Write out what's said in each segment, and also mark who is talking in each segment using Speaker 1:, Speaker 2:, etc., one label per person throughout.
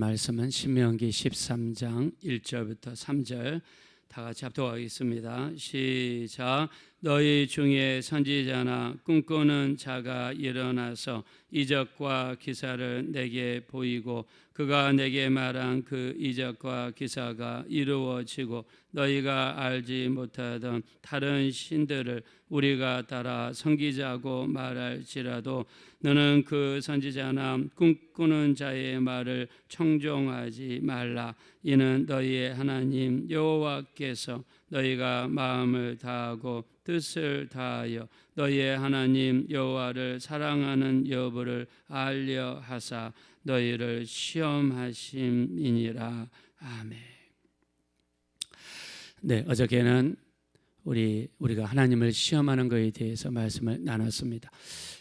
Speaker 1: 말씀은 신명기 13장 1절부터 3절 다 같이 합독하겠습니다. 시작. 너희 중에 선지자나 꿈꾸는 자가 일어나서 이적과 기사를 내게 보이고 그가 내게 말한 그 이적과 기사가 이루어지고 너희가 알지 못하던 다른 신들을 우리가 따라 섬기자고 말할지라도 너는 그 선지자나 꿈꾸는 자의 말을 청종하지 말라. 이는 너희의 하나님 여호와께서 너희가 마음을 다하고 뜻을 다하여 너희의 하나님 여호와를 사랑하는 여부를 알려 하사 너희를 시험하심이니라. 아멘. 네, 어저께는 우리가 하나님을 시험하는 것에 대해서 말씀을 나눴습니다.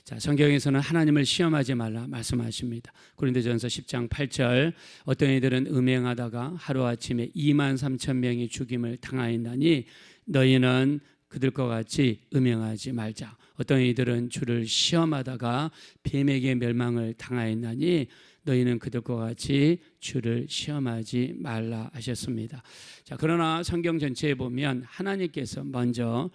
Speaker 1: 자, 성경에서는 하나님을 시험하지 말라 말씀하십니다. 고린도전서 10장 8절 어떤 이들은 음행하다가 하루아침에 2만 3천 명이 죽임을 당하였나니 너희는 그들과 같이 음행하지 말자. 어떤 이들은 주를 시험하다가 뱀에게 멸망을 당하였나니 너희는 그들과 같이 주를 시험하지 말라 하셨습니다. 자, 그러나 성경 전체에 보면 하나님께서 먼저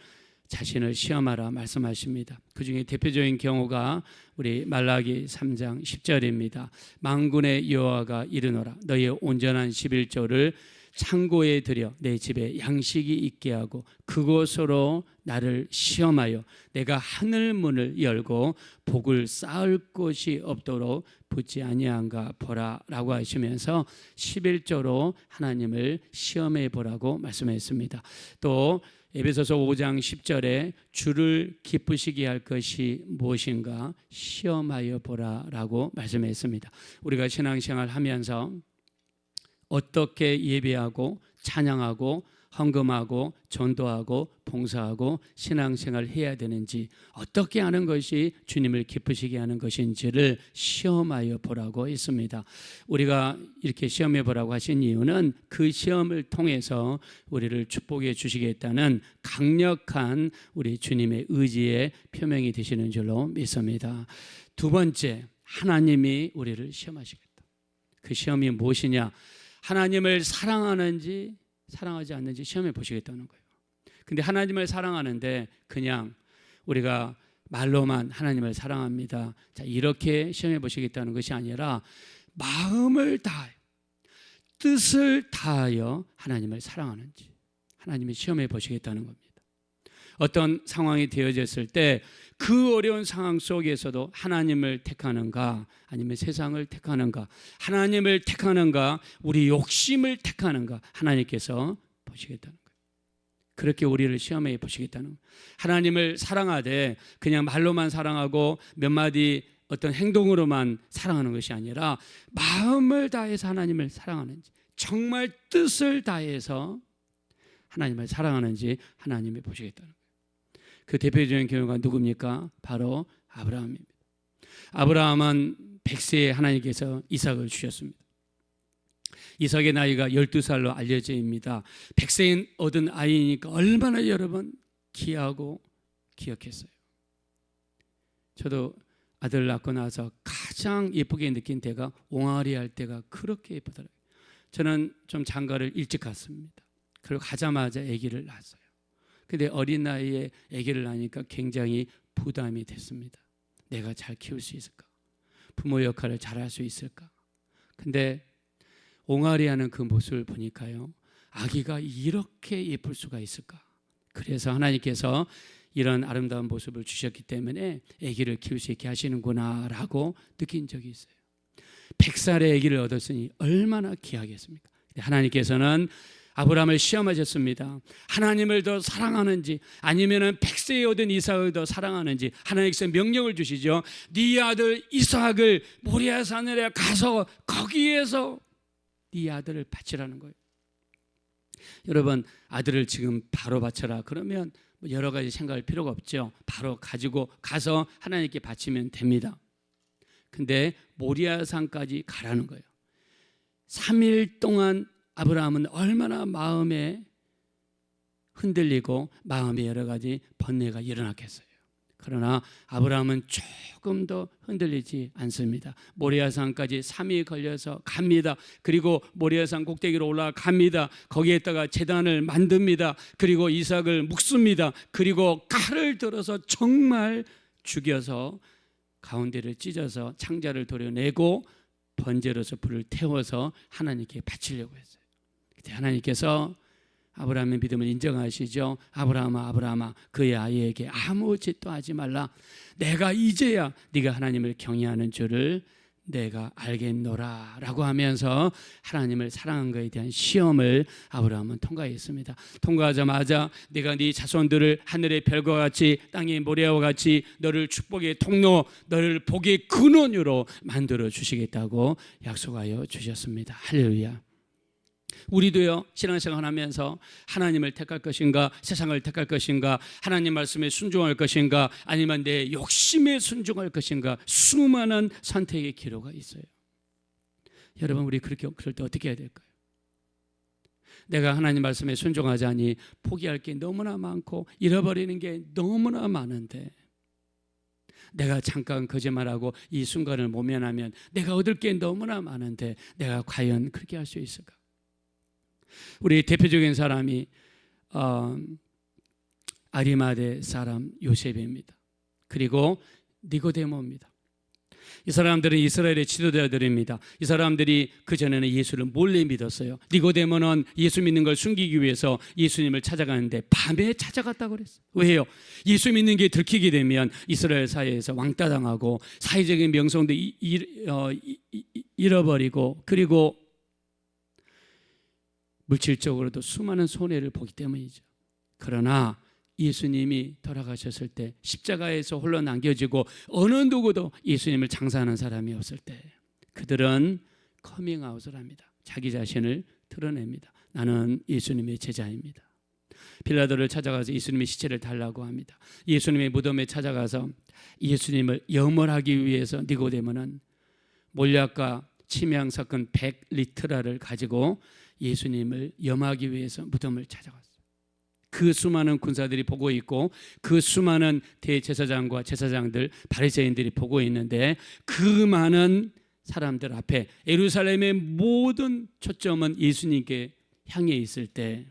Speaker 1: 자신을 시험하라 말씀하십니다. 그 중에 대표적인 경우가 우리 말라기 3장 10절입니다. 만군의 여호와가 이르노라 너희의 온전한 11조를 창고에 들여 내 집에 양식이 있게 하고 그곳으로 나를 시험하여 내가 하늘 문을 열고 복을 쌓을 곳이 없도록 붙지 아니한가 보라 라고 하시면서 11조로 하나님을 시험해 보라고 말씀했습니다. 또 에베소서 5장 10절에 주를 기쁘시게 할 것이 무엇인가 시험하여 보라 라고 말씀했습니다. 우리가 신앙생활 하면서 어떻게 예배하고 찬양하고 헌금하고 전도하고 봉사하고 신앙생활을 해야 되는지 어떻게 하는 것이 주님을 기쁘시게 하는 것인지를 시험하여 보라고 했습니다. 우리가 이렇게 시험해 보라고 하신 이유는 그 시험을 통해서 우리를 축복해 주시겠다는 강력한 우리 주님의 의지의 표명이 되시는 줄로 믿습니다. 두 번째, 하나님이 우리를 시험하시겠다. 그 시험이 무엇이냐? 하나님을 사랑하는지 사랑하지 않는지 시험해 보시겠다는 거예요. 근데 하나님을 사랑하는데 그냥 우리가 말로만 하나님을 사랑합니다, 자, 이렇게 시험해 보시겠다는 것이 아니라 마음을 다하여 뜻을 다하여 하나님을 사랑하는지 하나님이 시험해 보시겠다는 겁니다. 어떤 상황이 되어졌을 때 그 어려운 상황 속에서도 하나님을 택하는가 아니면 세상을 택하는가, 하나님을 택하는가 우리 욕심을 택하는가 하나님께서 보시겠다는 거예요. 그렇게 우리를 시험해 보시겠다는 거예요. 하나님을 사랑하되 그냥 말로만 사랑하고 몇 마디 어떤 행동으로만 사랑하는 것이 아니라 마음을 다해서 하나님을 사랑하는지 정말 뜻을 다해서 하나님을 사랑하는지 하나님이 보시겠다는 거예요. 그 대표적인 경우가 누굽니까? 바로 아브라함입니다. 아브라함은 100세에 하나님께서 이삭을 주셨습니다. 이삭의 나이가 12살로 알려져 있습니다. 100세인 얻은 아이니까 얼마나 여러분 귀하고 기억했어요. 저도 아들 낳고 나서 가장 예쁘게 느낀 때가 옹알이 할 때가 그렇게 예쁘더라고요. 저는 좀 장가를 일찍 갔습니다. 그리고 가자마자 아기를 낳았어요. 근데 어린 나이에 아기를 낳으니까 굉장히 부담이 됐습니다. 내가 잘 키울 수 있을까? 부모 역할을 잘할 수 있을까? 근데 옹알이하는 그 모습을 보니까요, 아기가 이렇게 예쁠 수가 있을까? 그래서 하나님께서 이런 아름다운 모습을 주셨기 때문에 아기를 키울 수 있게 하시는구나 라고 느낀 적이 있어요. 100살의 아기를 얻었으니 얼마나 귀하겠습니까? 하나님께서는 아브라함을 시험하셨습니다. 하나님을 더 사랑하는지 아니면은 100세에 얻은 이삭을 더 사랑하는지 하나님께서 명령을 주시죠. 네 아들 이삭을 모리아 산에 가서 거기에서 네 아들을 바치라는 거예요. 여러분, 아들을 지금 바로 바쳐라 그러면 여러 가지 생각할 필요가 없죠. 바로 가지고 가서 하나님께 바치면 됩니다. 근데 모리아 산까지 가라는 거예요. 3일 동안 아브라함은 얼마나 마음에 흔들리고 마음에 여러 가지 번뇌가 일어났겠어요. 그러나 아브라함은 조금도 흔들리지 않습니다. 모리아산까지 3일 걸려서 갑니다. 그리고 모리아산 꼭대기로 올라갑니다. 거기에다가 제단을 만듭니다. 그리고 이삭을 묶습니다. 그리고 칼을 들어서 정말 죽여서 가운데를 찢어서 창자를 도려내고 번제로서 불을 태워서 하나님께 바치려고 했어요. 그때 하나님께서 아브라함의 믿음을 인정하시죠. 아브라함아, 아브라함아, 그의 아이에게 아무 짓도 하지 말라. 내가 이제야 네가 하나님을 경외하는 줄을 내가 알겠노라 라고 하면서 하나님을 사랑한 것에 대한 시험을 아브라함은 통과했습니다. 통과하자마자 내가 네 자손들을 하늘의 별과 같이 땅의 모래와 같이 너를 축복의 통로, 너를 복의 근원으로 만들어 주시겠다고 약속하여 주셨습니다. 할렐루야. 우리도요, 신앙생활 하면서 하나님을 택할 것인가, 세상을 택할 것인가, 하나님 말씀에 순종할 것인가, 아니면 내 욕심에 순종할 것인가, 수많은 선택의 기로가 있어요. 여러분, 우리 그럴 때 어떻게 해야 될까요? 내가 하나님 말씀에 순종하자니 포기할 게 너무나 많고 잃어버리는 게 너무나 많은데, 내가 잠깐 거짓말하고 이 순간을 모면하면 내가 얻을 게 너무나 많은데 내가 과연 그렇게 할 수 있을까? 우리 대표적인 사람이 아리마대 사람 요셉입니다. 그리고 니고데모입니다. 이 사람들은 이스라엘의 지도자들입니다. 이 사람들이 그전에는 예수를 몰래 믿었어요. 니고데모는 예수 믿는 걸 숨기기 위해서 예수님을 찾아가는데 밤에 찾아갔다고 그랬어요. 왜요? 예수 믿는 게 들키게 되면 이스라엘 사회에서 왕따당하고 사회적인 명성도 잃어버리고, 그리고 물질적으로도 수많은 손해를 보기 때문이죠. 그러나 예수님이 돌아가셨을 때 십자가에서 홀로 남겨지고 어느 누구도 예수님을 장사하는 사람이 없을 때 그들은 커밍아웃을 합니다. 자기 자신을 드러냅니다. 나는 예수님의 제자입니다. 빌라도를 찾아가서 예수님의 시체를 달라고 합니다. 예수님의 무덤에 찾아가서 예수님을 염원하기 위해서 니고데모는 몰약과 치명 사건 100리트라를 가지고 예수님을 염하기 위해서 무덤을 찾아갔어요. 그 수많은 군사들이 보고 있고 그 수많은 대제사장과 제사장들, 바리새인들이 보고 있는데 그 많은 사람들 앞에 예루살렘의 모든 초점은 예수님께 향해 있을 때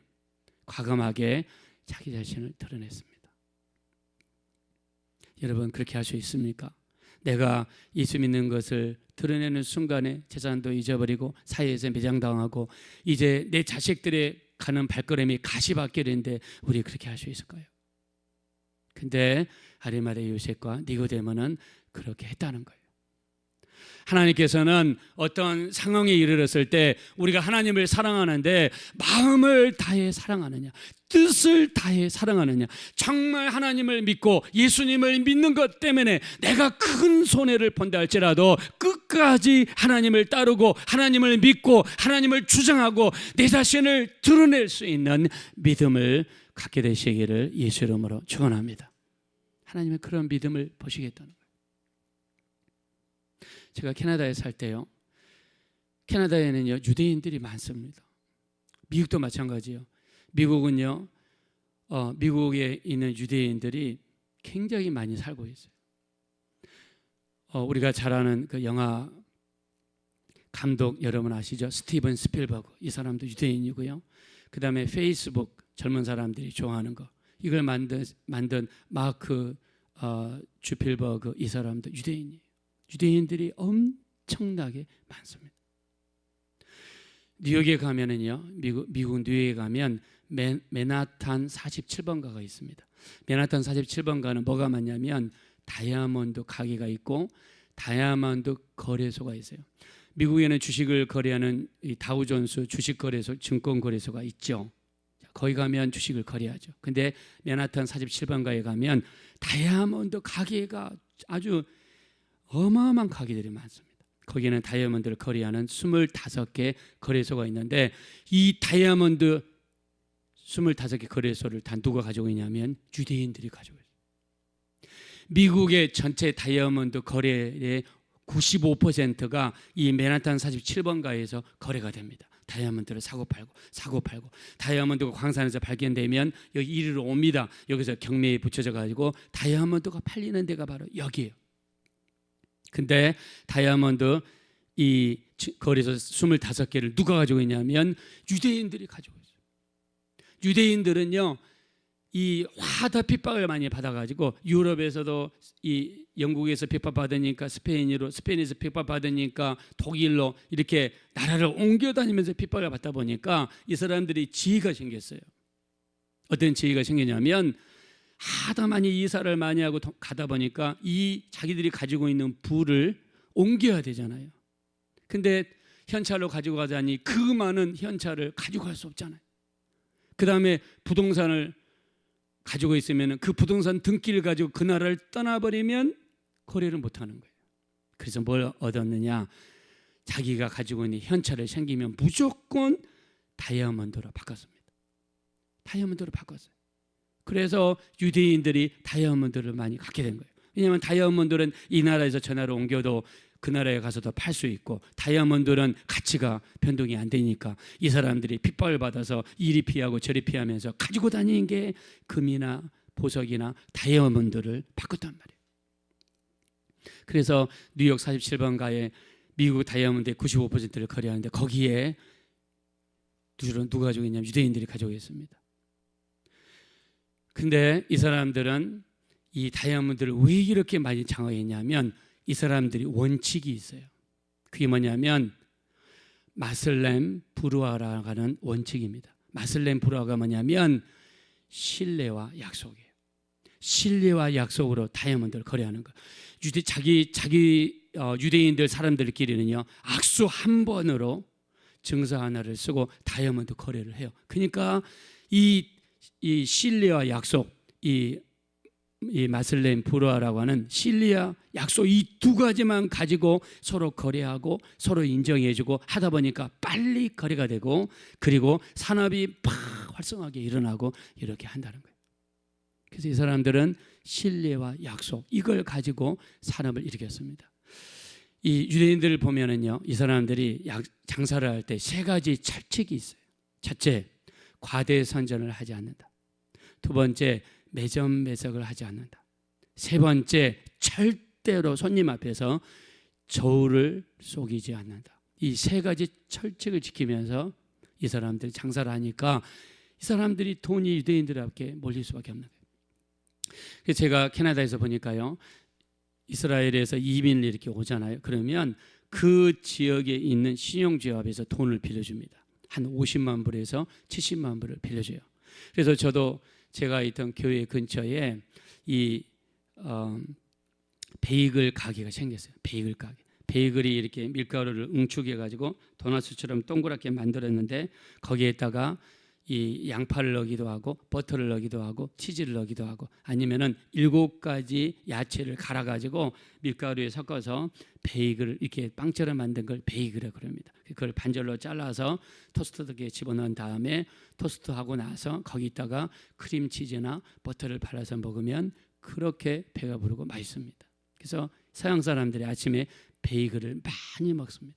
Speaker 1: 과감하게 자기 자신을 드러냈습니다. 여러분, 그렇게 할 수 있습니까? 내가 예수 믿는 것을 드러내는 순간에 재산도 잊어버리고 사회에서 매장당하고 이제 내 자식들의 가는 발걸음이 가시밭길인데 우리 그렇게 할 수 있을까요? 근데 아리마대 요셉과 니고데모는 그렇게 했다는 거예요. 하나님께서는 어떤 상황에 이르렀을 때 우리가 하나님을 사랑하는데 마음을 다해 사랑하느냐, 뜻을 다해 사랑하느냐, 정말 하나님을 믿고 예수님을 믿는 것 때문에 내가 큰 손해를 본다 할지라도 끝까지 하나님을 따르고 하나님을 믿고 하나님을 주장하고 내 자신을 드러낼 수 있는 믿음을 갖게 되시기를 예수 이름으로 축원합니다. 하나님의 그런 믿음을 보시겠다는 거예요. 제가 캐나다에 살 때요, 캐나다에는요 유대인들이 많습니다. 미국도 마찬가지예요. 미국은요 미국에 있는 유대인들이 굉장히 많이 살고 있어요. 우리가 잘 아는 그 영화 감독 여러분 아시죠? 스티븐 스필버그, 이 사람도 유대인이고요. 그 다음에 페이스북 젊은 사람들이 좋아하는 거, 이걸 만든 마크 주필버그, 이 사람도 유대인이에요. 유대인들이 엄청나게 많습니다. 뉴욕에 가면은요, 미국 뉴욕에 가면 맨하탄 47번가가 있습니다. 맨하탄 47번가는 뭐가 많냐면 다이아몬드 가게가 있고 다이아몬드 거래소가 있어요. 미국에는 주식을 거래하는 이 다우존스 주식거래소, 증권거래소가 있죠. 거기 가면 주식을 거래하죠. 근데 맨하탄 47번가에 가면 다이아몬드 가게가 아주 어마어마한 가게들이 많습니다. 거기는 다이아몬드를 거래하는 25개 거래소가 있는데 이 다이아몬드 25개 거래소를 다 누가 가지고 있냐면 유대인들이 가지고 있어요. 미국의 전체 다이아몬드 거래의 95%가 이 맨하탄 47번가에서 거래가 됩니다. 다이아몬드를 사고 팔고 다이아몬드가 광산에서 발견되면 여기 이리로 옵니다. 여기서 경매에 붙여져 가지고 다이아몬드가 팔리는 데가 바로 여기예요. 근데 다이아몬드 이 거리에서 25개를 누가 가지고 있냐면 유대인들이 가지고 있어요. 유대인들은요 이 화다 핍박을 많이 받아가지고 유럽에서도 이 영국에서 핍박받으니까 스페인에서 핍박받으니까 독일로 이렇게 나라를 옮겨다니면서 핍박을 받다 보니까 이 사람들이 지혜가 생겼어요. 어떤 지혜가 생기냐면 하도 많이 이사를 많이 하고 가다 보니까 이 자기들이 가지고 있는 부를 옮겨야 되잖아요. 근데 현찰로 가지고 가자니 그 많은 현찰을 가지고 갈 수 없잖아요. 그 다음에 부동산을 가지고 있으면 그 부동산 등기를 가지고 그 나라를 떠나버리면 거래를 못하는 거예요. 그래서 뭘 얻었느냐, 자기가 가지고 있는 현찰을 생기면 무조건 다이아몬드로 바꿨습니다. 다이아몬드로 바꿨어요. 그래서 유대인들이 다이아몬드를 많이 갖게 된 거예요. 왜냐하면 다이아몬드는 이 나라에서 저 나라로 옮겨도 그 나라에 가서도 팔 수 있고, 다이아몬드는 가치가 변동이 안 되니까 이 사람들이 핍박을 받아서 이리 피하고 저리 피하면서 가지고 다니는 게 금이나 보석이나 다이아몬드를 바꿨단 말이에요. 그래서 뉴욕 47번가에 미국 다이아몬드의 95%를 거래하는데 거기에 누가 가지고 있냐면 유대인들이 가지고 있습니다. 근데 이 사람들은 이 다이아몬드를 왜 이렇게 많이 장악했냐면 이 사람들이 원칙이 있어요. 그게 뭐냐면 마슬렘 브루아라고 하는 원칙입니다. 마슬렘 브루아가 뭐냐면 신뢰와 약속이에요. 신뢰와 약속으로 다이아몬드를 거래하는 거예요. 유대인들 사람들끼리는요 악수 한 번으로 증서 하나를 쓰고 다이아몬드 거래를 해요. 그러니까 이 신뢰와 약속, 이 마슬렘 브루아라고 하는 신뢰와 약속, 이 두 가지만 가지고 서로 거래하고 서로 인정해주고 하다 보니까 빨리 거래가 되고, 그리고 산업이 팍 활성하게 일어나고 이렇게 한다는 거예요. 그래서 이 사람들은 신뢰와 약속, 이걸 가지고 산업을 일으켰습니다. 이 유대인들을 보면은요, 이 사람들이 장사를 할 때 세 가지 철칙이 있어요. 첫째, 과대 선전을 하지 않는다. 두 번째, 매점 매석을 하지 않는다. 세 번째, 절대로 손님 앞에서 저울을 속이지 않는다. 이 세 가지 철칙을 지키면서 이 사람들이 장사를 하니까 이 사람들이 돈이 유대인들에게 몰릴 수밖에 없는 거예요. 그래서 제가 캐나다에서 보니까요, 이스라엘에서 이민을 이렇게 오잖아요. 그러면 그 지역에 있는 신용조합에서 돈을 빌려줍니다. 한 50만 불에서 70만 불을 빌려줘요. 그래서 저도 제가 있던 교회 근처에 이 베이글 가게가 생겼어요. 베이글 가게. 베이글이 이렇게 밀가루를 응축해 가지고 도넛처럼 동그랗게 만들었는데 거기에다가 이 양파를 넣기도 하고 버터를 넣기도 하고 치즈를 넣기도 하고, 아니면은 7가지 야채를 갈아 가지고 밀가루에 섞어서 베이글을 이렇게 빵처럼 만든 걸 베이글이라고 그럽니다. 그걸 반절로 잘라서 토스터기에 집어넣은 다음에 토스트하고 나서 거기다가 크림치즈나 버터를 발라서 먹으면 그렇게 배가 부르고 맛있습니다. 그래서 서양 사람들이 아침에 베이글을 많이 먹습니다.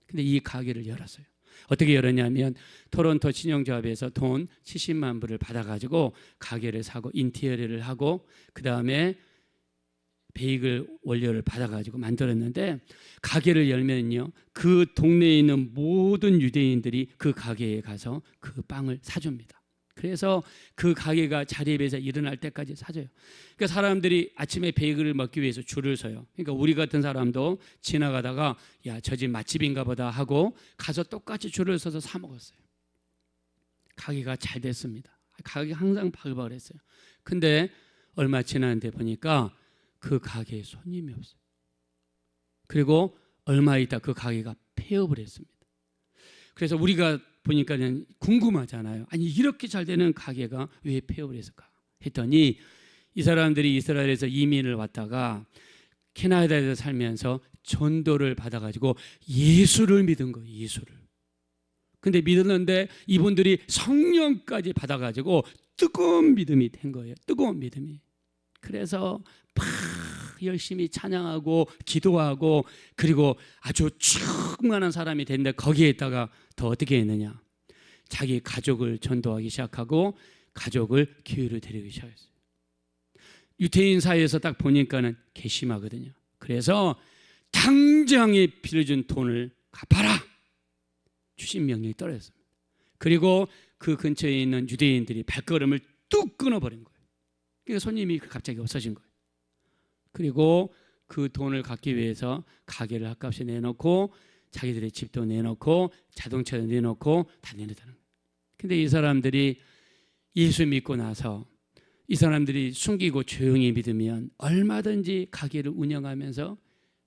Speaker 1: 근데 이 가게를 열었어요. 어떻게 열었냐면 토론토 신용조합에서 돈 70만 불을 받아가지고 가게를 사고 인테리어를 하고 그 다음에 베이글 원료를 받아가지고 만들었는데, 가게를 열면요 그 동네에 있는 모든 유대인들이 그 가게에 가서 그 빵을 사줍니다. 그래서 그 가게가 자리에서 일어날 때까지 사줘요. 그러니까 사람들이 아침에 베이글을 먹기 위해서 줄을 서요. 그러니까 우리 같은 사람도 지나가다가 야, 저 집 맛집인가 보다 하고 가서 똑같이 줄을 서서 사 먹었어요. 가게가 잘 됐습니다. 가게가 항상 바글바글했어요. 근데 얼마 지났는데 보니까 그 가게에 손님이 없어요. 그리고 얼마 있다 그 가게가 폐업을 했습니다. 그래서 우리가 보니까는 궁금하잖아요. 아니 이렇게 잘 되는 가게가 왜 폐업을 했을까 했더니 이 사람들이 이스라엘에서 이민을 왔다가 캐나다에서 살면서 전도를 받아가지고 예수를 믿은 거예요. 예수를. 근데 믿었는데 이분들이 성령까지 받아가지고 뜨거운 믿음이 된 거예요. 뜨거운 믿음이. 그래서 팍 열심히 찬양하고 기도하고 그리고 아주 충만한 사람이 됐는데 거기에다가 더 어떻게 했느냐? 자기 가족을 전도하기 시작하고 가족을 교회로 데리기 시작했어요. 유대인 사회에서 딱 보니까는 괘씸하거든요. 그래서 당장에 빌려준 돈을 갚아라 주신 명령이 떨어졌습니다. 그리고 그 근처에 있는 유대인들이 발걸음을 뚝 끊어버린 거예요. 그러니까 손님이 갑자기 없어진 거예요. 그리고 그 돈을 갚기 위해서 가게를 값에 내놓고 자기들의 집도 내놓고 자동차도 내놓고 다 내놓다는 거예요. 근데 이 사람들이 예수 믿고 나서 이 사람들이 숨기고 조용히 믿으면 얼마든지 가게를 운영하면서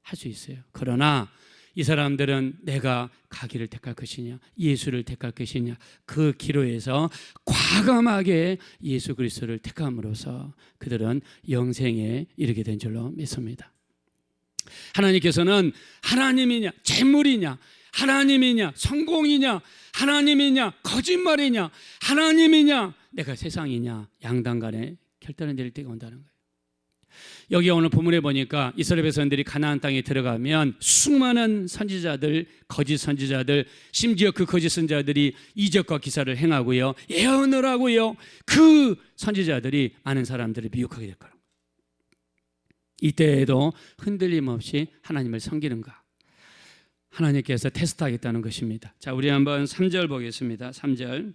Speaker 1: 할 수 있어요. 그러나 이 사람들은 내가 가기를 택할 것이냐 예수를 택할 것이냐 그 기로에서 과감하게 예수 그리스도를 택함으로써 그들은 영생에 이르게 된 줄로 믿습니다. 하나님께서는 하나님이냐 재물이냐 하나님이냐 성공이냐 하나님이냐 거짓말이냐 하나님이냐 내가 세상이냐 양당간에 결단을 내릴 때가 온다는 거예요. 여기 오늘 본문에 보니까 이스라엘 백성들이 가나안 땅에 들어가면 수많은 선지자들 거짓 선지자들 심지어 그 거짓 선지자들이 이적과 기사를 행하고요 예언을 하고요 그 선지자들이 많은 사람들을 미혹하게 될 거라고. 이때에도 흔들림 없이 하나님을 섬기는가 하나님께서 테스트하겠다는 것입니다. 자, 우리 한번 3절 보겠습니다. 3절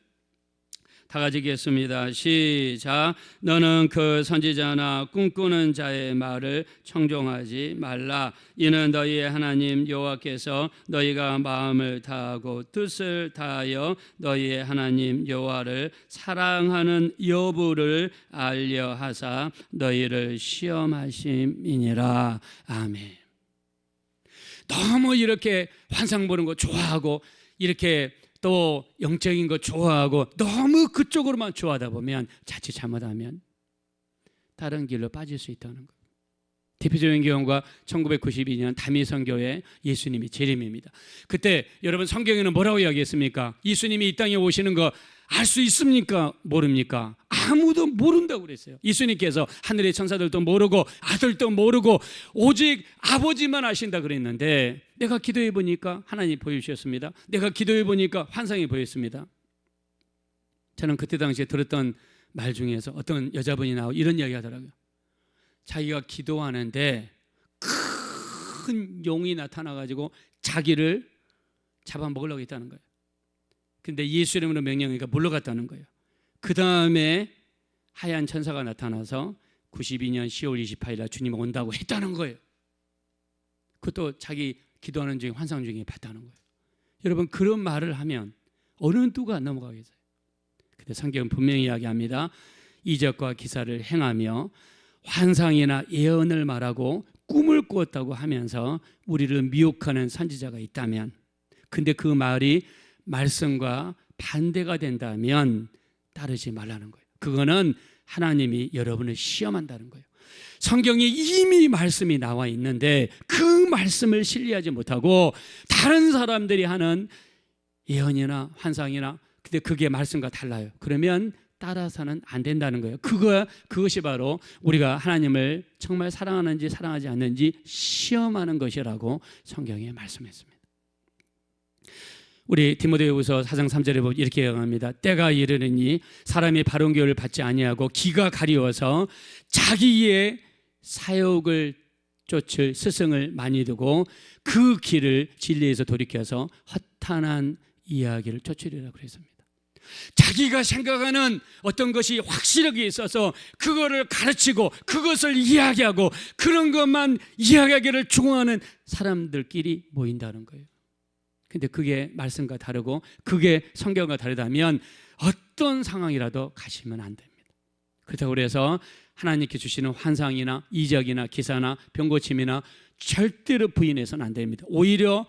Speaker 1: 다 같이 읽겠습니다. 시작. 너는 그 선지자나 꿈꾸는 자의 말을 청종하지 말라. 이는 너희의 하나님 여호와께서 너희가 마음을 다하고 뜻을 다하여 너희의 하나님 여호와를 사랑하는 여부를 알려 하사 너희를 시험하심이니라. 아멘. 너무 이렇게 환상 보는 거 좋아하고 이렇게 또 영적인 거 좋아하고 너무 그쪽으로만 좋아하다 보면 자칫 잘못하면 다른 길로 빠질 수 있다는 거예요. 대표적인 경우가 1992년 다미성교회 예수님이 재림입니다. 그때 여러분 성경에는 뭐라고 이야기했습니까? 예수님이 이 땅에 오시는 거 알 수 있습니까? 모릅니까? 아무도 모른다고 그랬어요. 예수님께서 하늘의 천사들도 모르고 아들도 모르고 오직 아버지만 아신다 그랬는데 내가 기도해 보니까 하나님 보여주셨습니다. 내가 기도해 보니까 환상이 보였습니다. 저는 그때 당시에 들었던 말 중에서 어떤 여자분이 나오고 이런 이야기 하더라고요. 자기가 기도하는데 큰 용이 나타나가지고 자기를 잡아먹으려고 했다는 거예요. 근데 예수 이름으로 명령하니까 물러갔다는 거예요. 그 다음에 하얀 천사가 나타나서 92년 10월 28일 날 주님 온다고 했다는 거예요. 그것도 자기 기도하는 중에 환상 중에 봤다는 거예요. 여러분 그런 말을 하면 어느 누가 안 넘어가겠어요. 근데 성경은 분명히 이야기합니다. 이적과 기사를 행하며 환상이나 예언을 말하고 꿈을 꾸었다고 하면서 우리를 미혹하는 선지자가 있다면 근데 그 말이 말씀과 반대가 된다면 따르지 말라는 거예요. 그거는 하나님이 여러분을 시험한다는 거예요. 성경에 이미 말씀이 나와 있는데 그 말씀을 신뢰하지 못하고 다른 사람들이 하는 예언이나 환상이나 근데 그게 말씀과 달라요. 그러면 따라서는 안 된다는 거예요. 그것이 바로 우리가 하나님을 정말 사랑하는지 사랑하지 않는지 시험하는 것이라고 성경에 말씀했습니다. 우리 디모데후서 4장 3절에 보면 이렇게 얘기합니다. 때가 이르느니 사람이 바른 교훈을 받지 아니하고 기가 가리워서 자기의 사욕을 쫓을 스승을 많이 두고 그 길을 진리에서 돌이켜서 허탄한 이야기를 쫓으리라 그랬습니다. 자기가 생각하는 어떤 것이 확실하게 있어서 그거를 가르치고 그것을 이야기하고 그런 것만 이야기하기를 추구하는 사람들끼리 모인다는 거예요. 근데 그게 말씀과 다르고 그게 성경과 다르다면 어떤 상황이라도 가시면 안 됩니다. 그렇다고 그래서 하나님께 주시는 환상이나 이적이나 기사나 병고침이나 절대로 부인해서는 안 됩니다. 오히려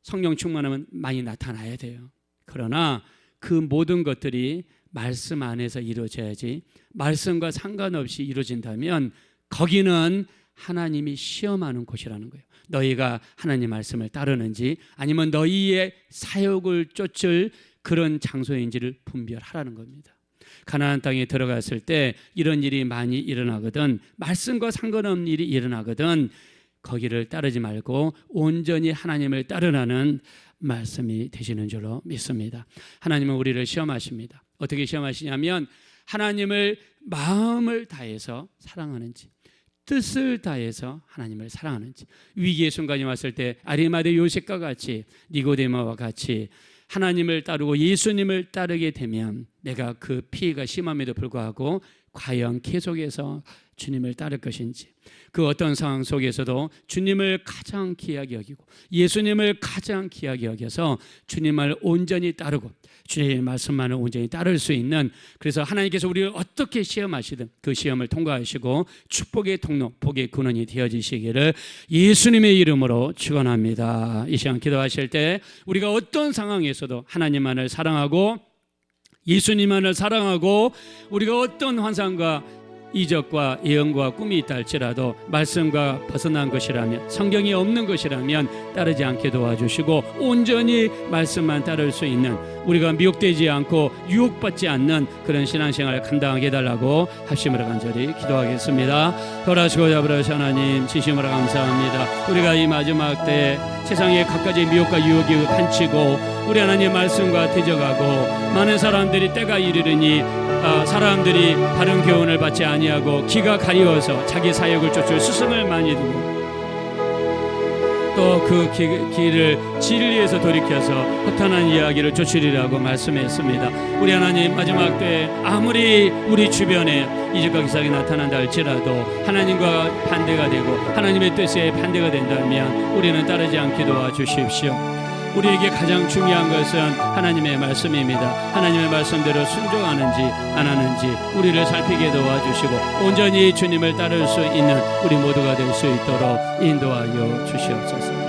Speaker 1: 성령 충만하면 많이 나타나야 돼요. 그러나 그 모든 것들이 말씀 안에서 이루어져야지 말씀과 상관없이 이루어진다면 거기는 하나님이 시험하는 곳이라는 거예요. 너희가 하나님 말씀을 따르는지 아니면 너희의 사욕을 쫓을 그런 장소인지를 분별하라는 겁니다. 가나안 땅에 들어갔을 때 이런 일이 많이 일어나거든, 말씀과 상관없는 일이 일어나거든, 거기를 따르지 말고 온전히 하나님을 따르라는 말씀이 되시는 줄로 믿습니다. 하나님은 우리를 시험하십니다. 어떻게 시험하시냐면 하나님을 마음을 다해서 사랑하는지, 뜻을 다해서 하나님을 사랑하는지, 위기의 순간이 왔을 때 아리마대 요셉과 같이, 니고데모와 같이 하나님을 따르고 예수님을 따르게 되면 내가 그 피해가 심함에도 불구하고 과연 계속해서 주님을 따를 것인지, 그 어떤 상황 속에서도 주님을 가장 귀하게 여기고 예수님을 가장 귀하게 여겨서 주님을 온전히 따르고 주님의 말씀만을 온전히 따를 수 있는, 그래서 하나님께서 우리를 어떻게 시험하시든 그 시험을 통과하시고 축복의 통로, 복의 근원이 되어지시기를 예수님의 이름으로 축원합니다. 이 시간 기도하실 때 우리가 어떤 상황에서도 하나님만을 사랑하고 예수님만을 사랑하고, 우리가 어떤 환상과 이적과 예언과 꿈이 있다 할지라도 말씀과 벗어난 것이라면, 성경이 없는 것이라면 따르지 않게 도와주시고 온전히 말씀만 따를 수 있는, 우리가 미혹되지 않고 유혹받지 않는 그런 신앙생활을 감당하게 해달라고 합심으로 간절히 기도하겠습니다. 돌아시고 아버지 하나님, 진심으로 감사합니다. 우리가 이 마지막 때 세상의 갖가지 미혹과 유혹이 판치고 우리 하나님의 말씀과 대적하고 많은 사람들이 때가 이르르니 사람들이 바른 교훈을 받지 아니하고 귀가 가리워서 자기 사역을 쫓을 스승을 많이 두고 또 그 길을 진리에서 돌이켜서 허탄한 이야기를 쫓으리라고 말씀했습니다. 우리 하나님, 마지막 때 아무리 우리 주변에 이적과 기사가 나타난다 할지라도 하나님과 반대가 되고 하나님의 뜻에 반대가 된다면 우리는 따르지 않게 도와주십시오. 우리에게 가장 중요한 것은 하나님의 말씀입니다. 하나님의 말씀대로 순종하는지 안 하는지 우리를 살피게 도와주시고 온전히 주님을 따를 수 있는 우리 모두가 될 수 있도록 인도하여 주시옵소서.